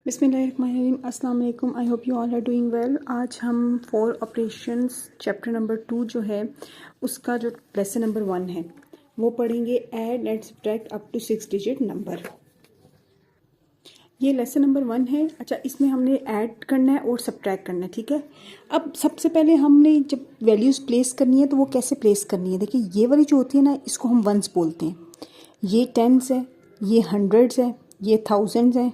बिस्मिल्लाहिर्रहमानिर्रहीम, अस्सलाम वालेकुम। I hope you all are doing well. आज हम 4 ऑपरेशंस चैप्टर नंबर 2 जो है उसका जो लेसन नंबर 1 है वो पढ़ेंगे। Add and subtract up to 6 digit number. ये लेसन नंबर 1 है। अच्छा, इसमें हमने ऐड करना है और सब्ट्रैक्ट करना है, ठीक है। अब सबसे पहले हमने जब वैल्यूज़ प्लेस करनी है तो वो कैसे प्लेस करनी है। देखिए, ये वाली जो होती है ना, इसको हम वंस बोलते हैं। ये टेंस है, ये हंड्रेड्स है, ये थाउजेंड्स है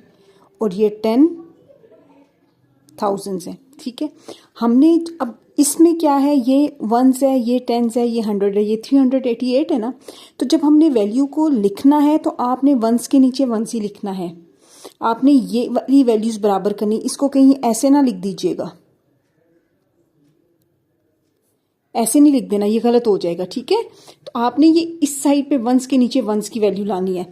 और ये 10,000s है, ठीक है। हमने अब इसमें क्या है, ये वंस है, ये टेंस है, ये 100 है, ये 388 है ना। तो जब हमने वैल्यू को लिखना है तो आपने वंस के नीचे वंस ही लिखना है। आपने ये वाली वैल्यूज बराबर करनी, इसको कहीं ऐसे ना लिख दीजिएगा, ऐसे नहीं लिख देना, ये गलत हो जाएगा, ठीक है। तो आपने ये इस साइड पे वंस के नीचे वंस की वैल्यू लानी है।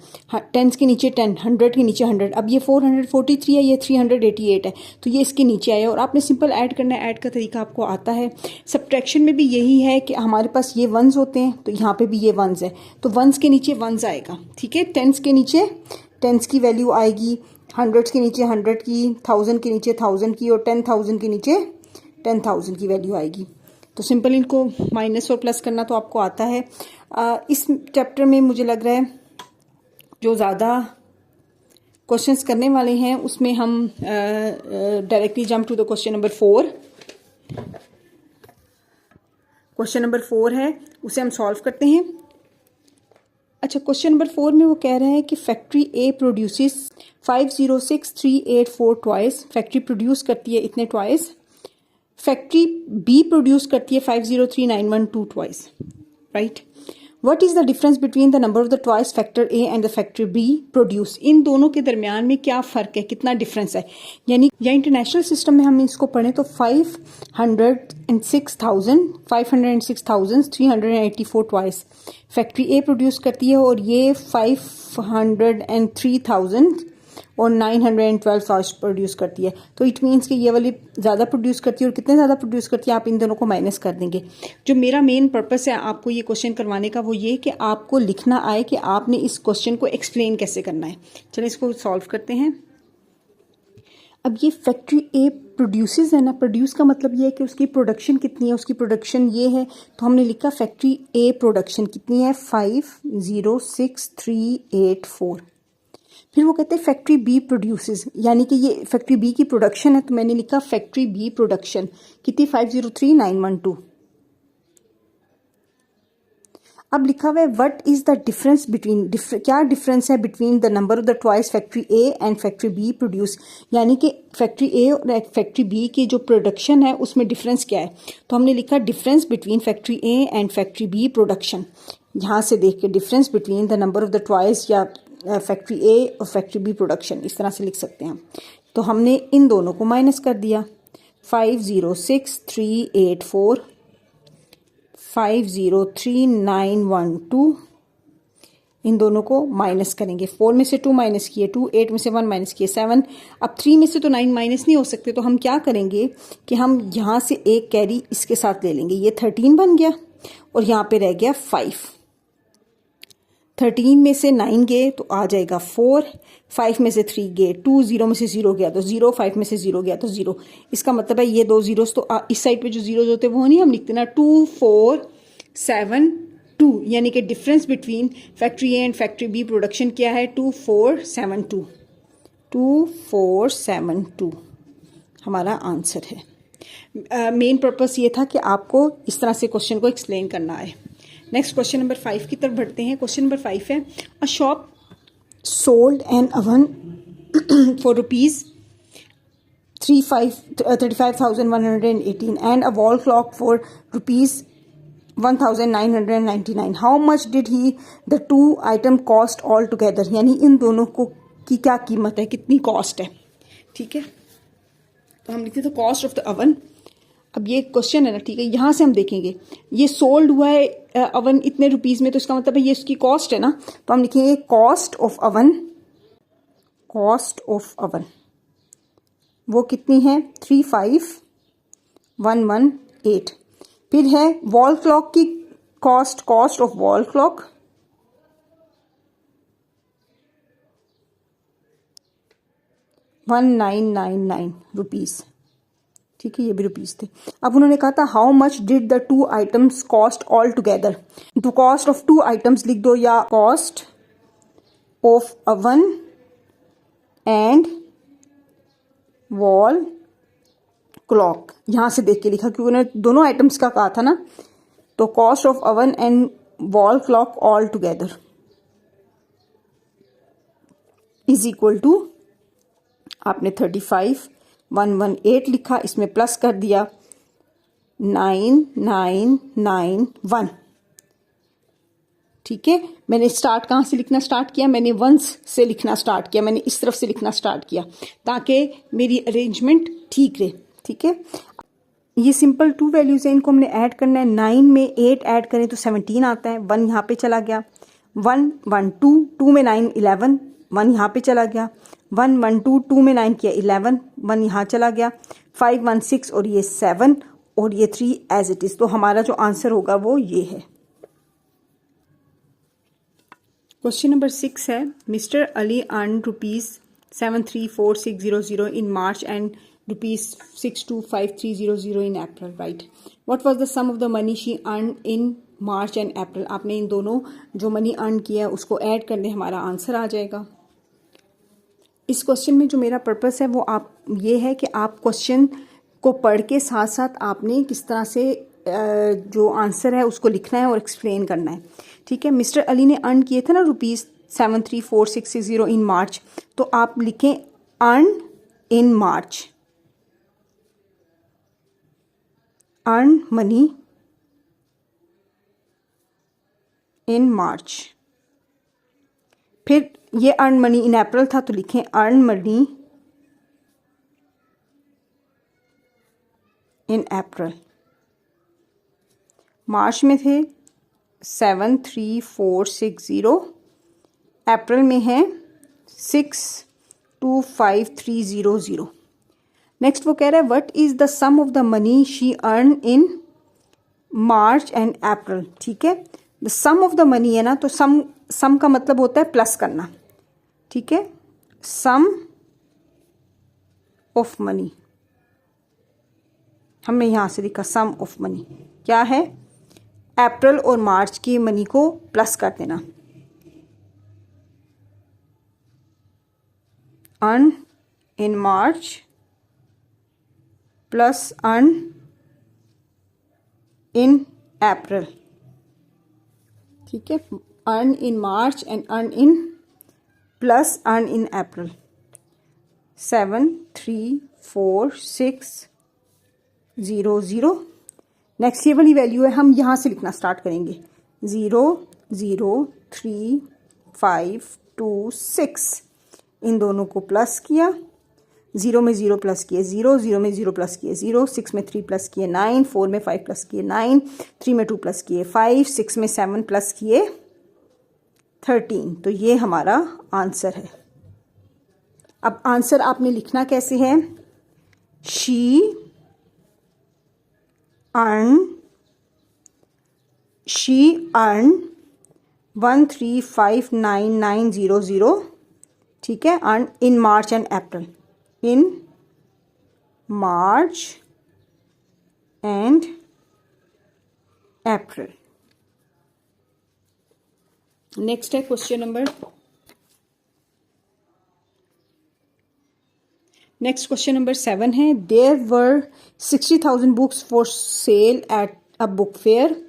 टेंस के नीचे 10, 100 के नीचे 100। अब ये 443 है, ये 388 है, तो ये इसके नीचे आया और आपने सिंपल ऐड करना है। ऐड का तरीका आपको आता है। सब्ट्रैक्शन में भी यही है कि हमारे पास ये वंस होते हैं तो यहाँ पे भी ये वंस है, तो वंस के नीचे वंस आएगा, ठीक है। टेंस के नीचे टेंस की वैल्यू आएगी, हंड्रेड्स के नीचे 100 की, 1000 के नीचे 1000 की और 10,000 के नीचे 10,000 की वैल्यू आएगी। तो सिंपल इनको माइनस और प्लस करना तो आपको आता है। इस चैप्टर में मुझे लग रहा है जो ज़्यादा क्वेश्चंस करने वाले हैं उसमें हम directly jump to the question number 4। Question number 4 है, उसे हम सॉल्व करते हैं। अच्छा, क्वेश्चन नंबर 4 में वो कह रहे हैं कि factory A produces 506384 toys. Factory produce करती है इतने टॉयज। फैक्ट्री बी प्रोड्यूस करती है 503912 toys, right. What is the difference between the number of the toys factor A and the factory B produce. इन दोनों के दरमियान में क्या फर्क है, कितना डिफरेंस है। यानी या इंटरनेशनल सिस्टम में हम इसको पढ़ें तो 506,384 टॉयज फैक्ट्री ए प्रोड्यूस करती है और ये 503,000 और 912 टॉयज प्रोड्यूस करती है। तो इट मीन्स कि ये वाली ज़्यादा प्रोड्यूस करती है और कितने ज़्यादा प्रोड्यूस करती है आप इन दोनों को माइनस कर देंगे। जो मेरा मेन पर्पस है आपको ये क्वेश्चन करवाने का वो ये कि आपको लिखना आए कि आपने इस क्वेश्चन को एक्सप्लेन कैसे करना है। चलिए इसको सॉल्व करते हैं। अब ये फैक्ट्री ए प्रोड्यूसेस है ना, प्रोड्यूस का मतलब ये है कि उसकी प्रोडक्शन कितनी है, उसकी प्रोडक्शन ये है। तो हमने लिखा फैक्ट्री ए प्रोडक्शन कितनी है 50384। फिर वो कहते हैं फैक्ट्री बी प्रोड्यूसेस, यानी कि ये फैक्ट्री बी की प्रोडक्शन है, तो मैंने लिखा फैक्ट्री बी प्रोडक्शन कितनी 503912। अब लिखा हुआ है what is the difference between, क्या डिफरेंस है between the number of the toys factory A and factory B produce. यानी कि फैक्ट्री ए और फैक्ट्री बी की जो प्रोडक्शन है उसमें डिफरेंस क्या है। तो हमने लिखा difference between factory A and factory B production. यहाँ से देख के difference between the number of the toys या फैक्ट्री ए और फैक्ट्री बी प्रोडक्शन, इस तरह से लिख सकते हैं हम। तो हमने इन दोनों को माइनस कर दिया। 506384, 503912, इन दोनों को माइनस करेंगे। 4 में से 2 माइनस किए 2, 8 में से 1 माइनस किए 7। अब 3 में से तो 9 माइनस नहीं हो सकते, तो हम क्या करेंगे कि हम यहाँ से एक कैरी इसके साथ ले लेंगे। ये 13 बन गया और यहाँ पे रह गया 5। 13 में से 9 गए तो आ जाएगा 4, 5 में से 3 गए 2, 0 में से 0 गया तो 0, 5 में से 0 गया तो 0। इसका मतलब है ये दो जीरोस तो इस साइड पे जो जीरोस होते हैं वो नहीं, हम लिखते ना 2472। यानी कि difference between factory A and factory B production क्या है 2472। 2472 हमारा आंसर है। मेन पर्पस ये था कि आपको इस तरह से क्वेश्चन को एक्सप्लेन करना है। नेक्स्ट क्वेश्चन नंबर 5 की तरफ बढ़ते हैं। क्वेश्चन नंबर 5 है, a shop sold an oven for rupees 35,118 and a wall clock for rupees 1,999। How much did he the two item cost all together. यानी इन दोनों को की क्या कीमत है, कितनी कॉस्ट है, ठीक है। तो हम लिखते थे कॉस्ट ऑफ द ओवन। अब ये क्वेश्चन है ना, ठीक है, यहां से हम देखेंगे ये सोल्ड हुआ है अवन इतने रुपीज में, तो इसका मतलब है ये इसकी कॉस्ट है ना। तो हम लिखेंगे cost of oven, cost of oven वो कितनी है 35,118। फिर है वॉल क्लॉक की cost, cost of wall clock 1999 rupees, ठीक है, ये भी रुपीज़ थे। अब उन्होंने कहा था how much did the two items cost all together, तो कॉस्ट ऑफ टू आइटम्स लिख दो या cost of oven and wall clock, यहां से देख के लिखा क्योंकि उन्होंने दोनों आइटम्स का कहा था ना, तो cost of oven and wall clock all together is equal to, आपने 35,118 लिखा, इसमें प्लस कर दिया 9991, ठीक है। मैंने स्टार्ट कहाँ से लिखना स्टार्ट किया, मैंने वंस से लिखना स्टार्ट किया, मैंने इस तरफ से लिखना स्टार्ट किया ताकि मेरी अरेंजमेंट ठीक रहे, ठीक है। ये सिंपल टू वैल्यूज है, इनको हमने ऐड करना है। 9 में 8 ऐड करें तो 17 आता है, 1 यहाँ पे चला गया, 1 1 2, 2 में 9 11, 1 यहाँ पे चला गया, 1 1 2, 2 में 9 किया 11, 1 यहाँ चला गया, 5 1 6 और ये 7 और ये 3 एज इट इज। तो हमारा जो आंसर होगा वो ये है। क्वेश्चन नंबर 6 है, Mister Ali earn ₹734,600 in March and ₹625,300 in April, right. What was the sum of the money she earn in March and April. आपने इन दोनों जो मनी अर्न किया है उसको ऐड कर दें, हमारा आंसर आ जाएगा। इस क्वेश्चन में जो मेरा पर्पस है वो आप ये है कि आप क्वेश्चन को पढ़ के साथ साथ आपने किस तरह से जो आंसर है उसको लिखना है और एक्सप्लेन करना है, ठीक है। मिस्टर अली ने अर्न किए थे ना ₹734,660 इन मार्च, तो आप लिखें earn in March, earn money in March. फिर ये अर्न मनी इन अप्रैल था तो लिखें अर्न मनी इन अप्रैल। मार्च में थे 73460, अप्रैल में है 625,300। नेक्स्ट वो कह रहा है what is the sum of the money she earn in March and April, ठीक है। The sum of the money है ना, तो सम का मतलब होता है प्लस करना, ठीक है। सम ऑफ मनी हमने यहां से लिखा, सम ऑफ मनी क्या है, अप्रैल और मार्च की मनी को प्लस कर देना, earn in March plus earn in April, ठीक है। Earn in March and earn in plus earn in April, 734,600। Next ये वाली वैल्यू है, हम यहां से लिखना स्टार्ट करेंगे 0,03526, इन दोनों को प्लस किया, 0 में 0 प्लस किए 0, 0 में 0 प्लस किए 0, 6 में 3 प्लस किए 9, 4 में 5 प्लस किए 9, 3 में 2 प्लस किए 5, 6 में 7 प्लस किए 13। तो ये हमारा आंसर है। अब आंसर आपने लिखना कैसे है, शी अर्न 1359900, ठीक है, earn in March and April, in March and April. Next है question number, next question number 7 है, there were 60,000 books for sale at a book fair,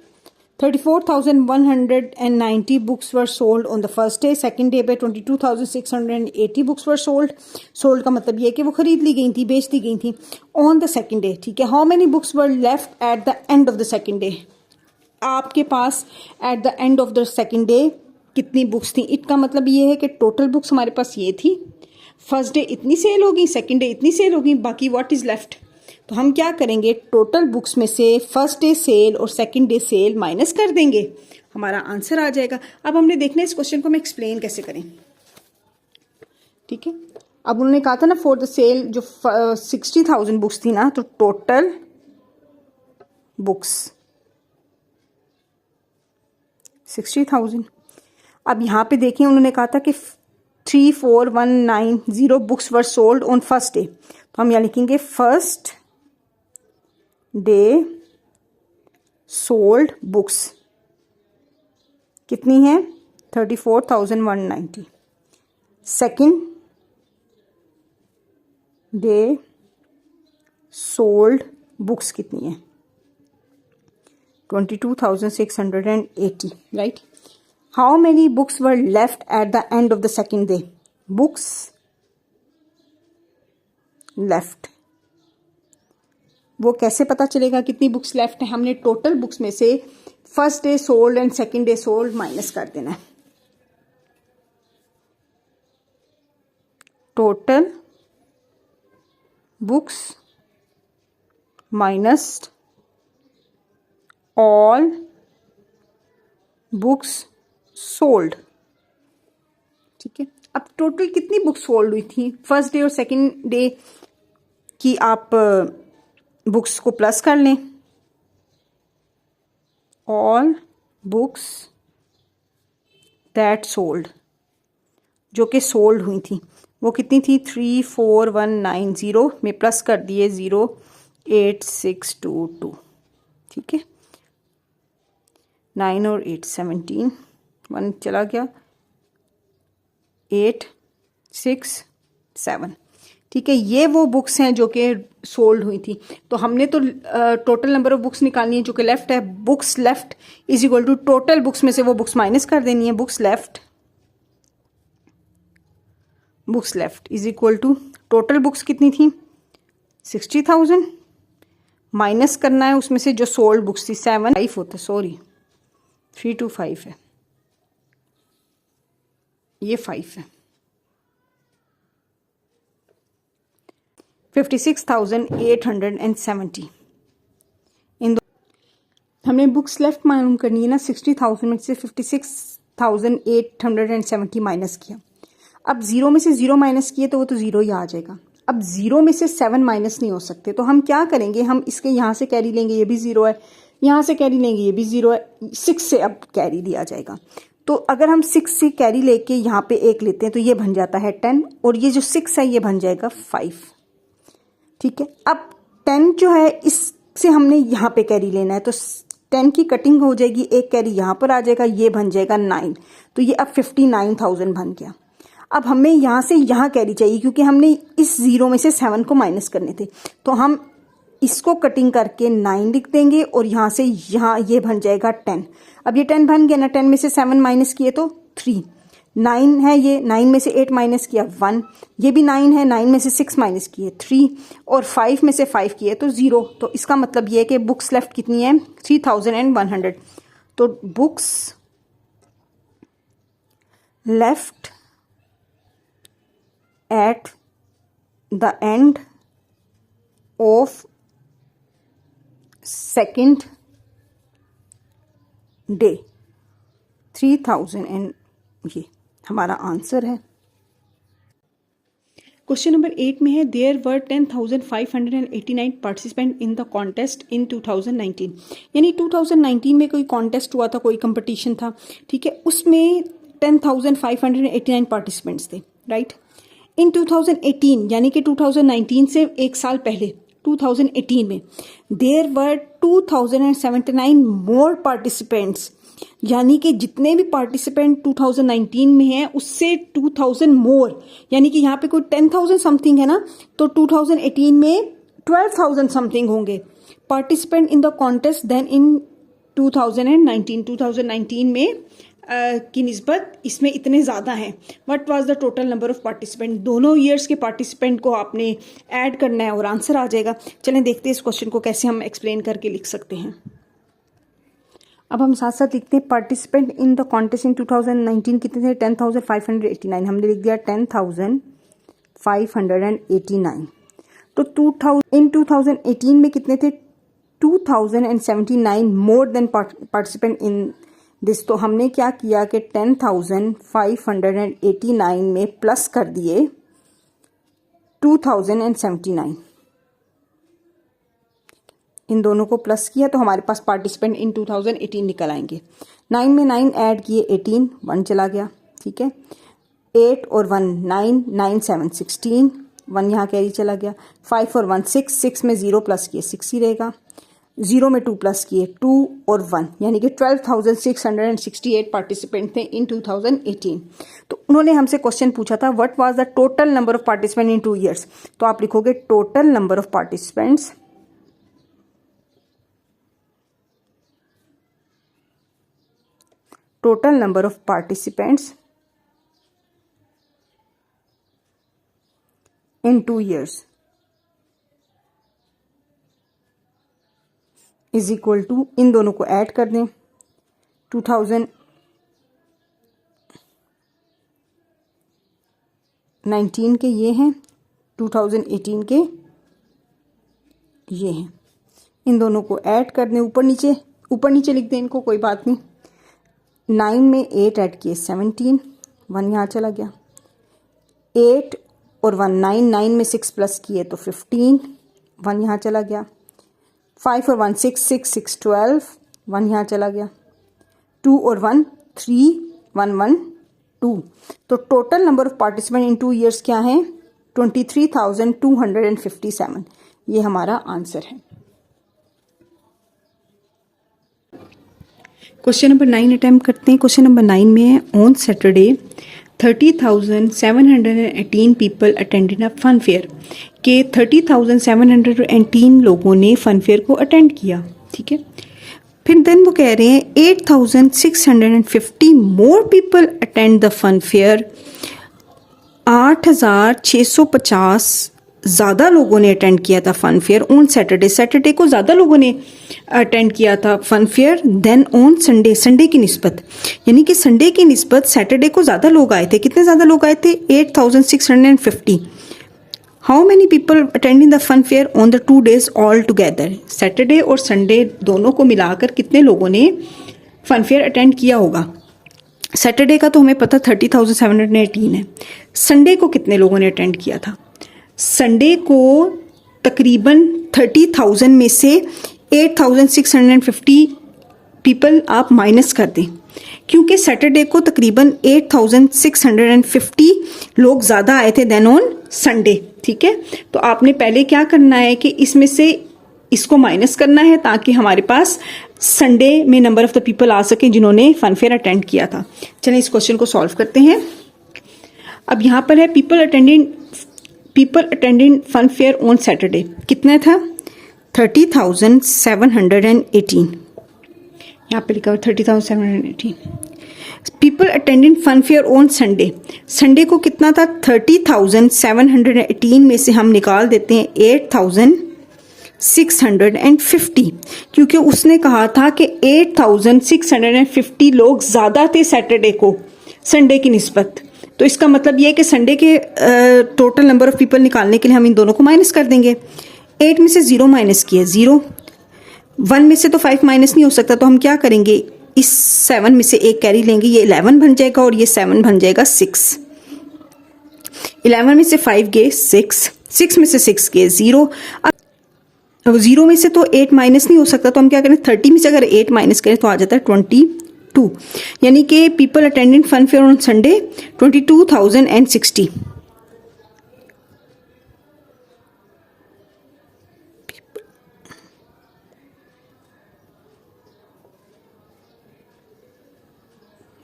34,190 books were sold on the first day, second day पे 22,680 books were sold. Sold का मतलब ये कि वो खरीद ली गई थी, बेच दी गई थी ऑन द सेकेंड डे, ठीक है। How many books were left at the end of the second day, आपके पास at the end of the second day कितनी बुक्स थी। इसका मतलब ये है कि टोटल बुक्स हमारे पास ये थी, फर्स्ट डे इतनी सेल होगी, सेकेंड डे इतनी सेल होगी, बाकी व्हाट इज लेफ्ट। तो हम क्या करेंगे, टोटल बुक्स में से फर्स्ट डे सेल और सेकंड डे सेल माइनस कर देंगे, हमारा आंसर आ जाएगा। अब हमने देखना है इस क्वेश्चन को हम एक्सप्लेन कैसे करें, ठीक है। अब उन्होंने कहा था ना फॉर द सेल, जो 60,000 बुक्स थी ना, तो टोटल बुक्स 60,000। अब यहां पे देखें उन्होंने कहा था कि 34,190 books were sold on first day, तो हम यहाँ लिखेंगे फर्स्ट डे सोल्ड बुक्स कितनी है 34,190। सेकेंड डे सोल्ड बुक्स कितनी है 22,680, right. How many books were left at the end of the second day, books left, वो कैसे पता चलेगा कितनी बुक्स लेफ्ट है, हमने टोटल बुक्स में से first day sold and second day sold minus कर देना है। Total books minus all books sold, ठीक है। अब टोटल कितनी बुक्स सोल्ड हुई थी फर्स्ट डे और सेकेंड डे की, आप बुक्स को प्लस कर लें, ऑल बुक्स दैट सोल्ड, जो कि सोल्ड हुई थी वो कितनी थी 34,190 में प्लस कर दिए 08622, ठीक है। 9 और 8 17, 1 चला गया 8 6 7, ठीक है। ये वो बुक्स हैं जो कि सोल्ड हुई थी। तो हमने तो टोटल नंबर ऑफ बुक्स निकालनी है जो कि लेफ्ट है, books left is equal to total books में से वो बुक्स माइनस कर देनी है, books left is equal to total books कितनी थी 60,000 माइनस करना है उसमें से जो सोल्ड बुक्स थी 5 होता, सॉरी 325 है, ये 5 है, 56,870। इन दो हमने बुक्स लेफ्ट मालूम करनी है ना, 60,000 में से 56,870 माइनस किया। अब 0 में से 0 माइनस किए तो वो तो 0 ही आ जाएगा। अब 0 में से 7 माइनस नहीं हो सकते, तो हम क्या करेंगे, हम इसके यहाँ से कैरी लेंगे, ये भी 0 है, यहाँ से कैरी लेंगे, ये भी 0 है, 6 से अब कैरी लिया जाएगा। तो अगर हम 6 से कैरी लेके यहाँ पे 1 लेते हैं तो ये बन जाता है 10, और ये जो 6 है ये बन जाएगा 5, ठीक है। अब 10 जो है इससे हमने यहाँ पे कैरी लेना है, तो 10 की कटिंग हो जाएगी, एक कैरी यहाँ पर आ जाएगा, ये बन जाएगा 9, तो ये अब 59,000 बन गया। अब हमें यहाँ से यहाँ कैरी चाहिए क्योंकि हमने इस 0 में से 7 को माइनस करने थे, तो हम इसको कटिंग करके 9 लिख देंगे और यहाँ से यहाँ ये बन जाएगा 10। अब ये 10 बन गया ना, 10 में से 7 माइनस किए तो 3, 9 है, ये 9 में से 8 माइनस किया 1, ये भी 9 है, 9 में से 6 माइनस किए 3, और 5 में से 5 किए तो 0। तो इसका मतलब ये है कि बुक्स लेफ्ट कितनी है 3,100। तो books left at the end of second day 3,000 and ये हमारा आंसर है। क्वेश्चन नंबर 8 में है there were 10,589 participant in the contest in 2019, यानी 2019 में कोई कॉन्टेस्ट हुआ था, कोई कंपटीशन था, ठीक है, उसमें 10,589 पार्टिसिपेंट्स थे, राइट। इन 2018 यानी कि 2019 से एक साल पहले 2018 में देयर वर 2,079 मोर पार्टिसिपेंट्स, यानी कि जितने भी पार्टिसिपेंट 2019 में हैं उससे 2,000 मोर, यानी कि यहाँ पे कोई 10,000 समथिंग है ना, तो 2018 में 12,000 समथिंग होंगे participant in the contest then in 2019 में की निस्बत इसमें इतने ज़्यादा हैं। What was the total number of participant, दोनों ईयर्स के पार्टिसिपेंट को आपने ऐड करना है और आंसर आ जाएगा। चलें देखते हैं इस क्वेश्चन को कैसे हम एक्सप्लेन करके लिख सकते हैं। अब हम साथ साथ लिखते हैं participant in the contest in 2019 कितने थे 10,589, हमने लिख दिया 10,589। तो 2018 में कितने थे 2,079 more than participant in this, तो हमने क्या किया कि 10,589 में प्लस कर दिए 2,079, इन दोनों को प्लस किया तो हमारे पास पार्टिसिपेंट इन 2018 निकल आएंगे। 9 में 9 ऐड किए 18, 1 चला गया, ठीक है। 8 और 1 9, 9 7 16, 1 यहाँ कैरी चला गया। 5 और 1 6, 6 में 0 प्लस किए 6 ही रहेगा। 0 में 2 प्लस किए 2 और 1, यानी कि 12,668 पार्टिसिपेंट थे इन 2018। तो उन्होंने हमसे क्वेश्चन पूछा था what was the total number of participant in 2 years. तो आप लिखोगे total number of participants in 2 years is equal to, इन दोनों को ऐड कर दें, 2019 के ये हैं, 2018 के ये हैं, इन दोनों को ऐड कर दें, ऊपर नीचे लिख दें इनको, कोई बात नहीं। 9 में 8 ऐड किए 17, 1 यहाँ चला गया। 8 और 1 9, 9 में 6 प्लस किए तो 15, 1 यहाँ चला गया। 5 और 1 6, 6 6 12, 1 यहाँ चला गया। 2 और 1 3, 1 1 2। तो total number of participant in 2 years क्या है? 23,257। ये हमारा आंसर है। क्वेश्चन नंबर 9 अटेम्प्ट करते हैं। क्वेश्चन नंबर 9 में है on Saturday 30,718 people attended a fun fair, के 30,718 लोगों ने फन फेयर को अटेंड किया, ठीक है। फिर देन वो कह रहे हैं 8,650 more people attend the fun fair, 8,650 ज़्यादा लोगों ने अटेंड किया था fun fair on Saturday. Saturday को ज़्यादा लोगों ने अटेंड किया था fun fair than on Sunday, Sunday की निस्बत, यानी कि संडे की निस्बत सैटरडे को ज़्यादा लोग आए थे। कितने ज़्यादा लोग आए थे? 8,650। How many people attending the fun fair on the 2 days all together. Saturday और संडे दोनों को मिलाकर कितने लोगों ने फन फेयर अटेंड किया होगा? सैटरडे का तो हमें पता 30,718 है। संडे को कितने लोगों ने अटेंड किया था? संडे को तकरीबन 30,000 में से 8,650 पीपल आप माइनस कर दें, क्योंकि सैटरडे को तकरीबन 8,650 लोग ज़्यादा आए थे देन ऑन संडे, ठीक है। तो आपने पहले क्या करना है कि इसमें से इसको माइनस करना है ताकि हमारे पास संडे में नंबर ऑफ द पीपल आ सके जिन्होंने फन फेयर अटेंड किया था। चलें इस क्वेश्चन को सॉल्व करते हैं। अब यहाँ पर है people attending fun fair on Saturday, कितना था? 30,718, यहाँ पे लिखा हुआ 30,718। People attending fun fair on Sunday, Sunday को कितना था? 30,718 में से हम निकाल देते हैं 8,650, क्योंकि उसने कहा था कि 8,650 लोग ज़्यादा थे सैटरडे को संडे की निस्बत। तो इसका मतलब ये है कि संडे के टोटल नंबर ऑफ पीपल निकालने के लिए हम इन दोनों को माइनस कर देंगे। 8 में से 0 माइनस किए 0, 1 में से तो 5 माइनस नहीं हो सकता, तो हम क्या करेंगे? इस 7 में से एक कैरी लेंगे, ये 11 बन जाएगा और ये 7 बन जाएगा 6। 11 में से 5 गए 6, 6 में से 6 गए 0। अब 0 में से तो 8 माइनस नहीं हो सकता, तो हम क्या करें? 30 में से अगर 8 माइनस करें तो आ जाता है 22, यानी कि people attended fun fair on Sunday 22,060।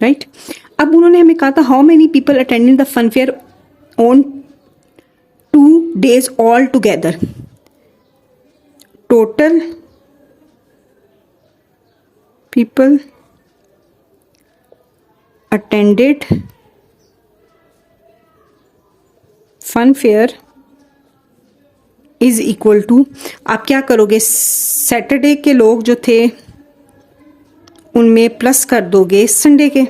Right. अब उन्होंने हमें कहा था how many people attended the fun fair on 2 days all together. Total people attended fun fair is equal to, आप क्या करोगे? सैटरडे के लोग जो थे उनमें प्लस कर दोगे संडे के,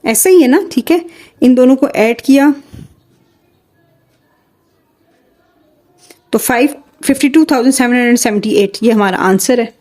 ऐसा ही है ना, ठीक है। इन दोनों को ऐड किया तो 52,778, ये हमारा आंसर है।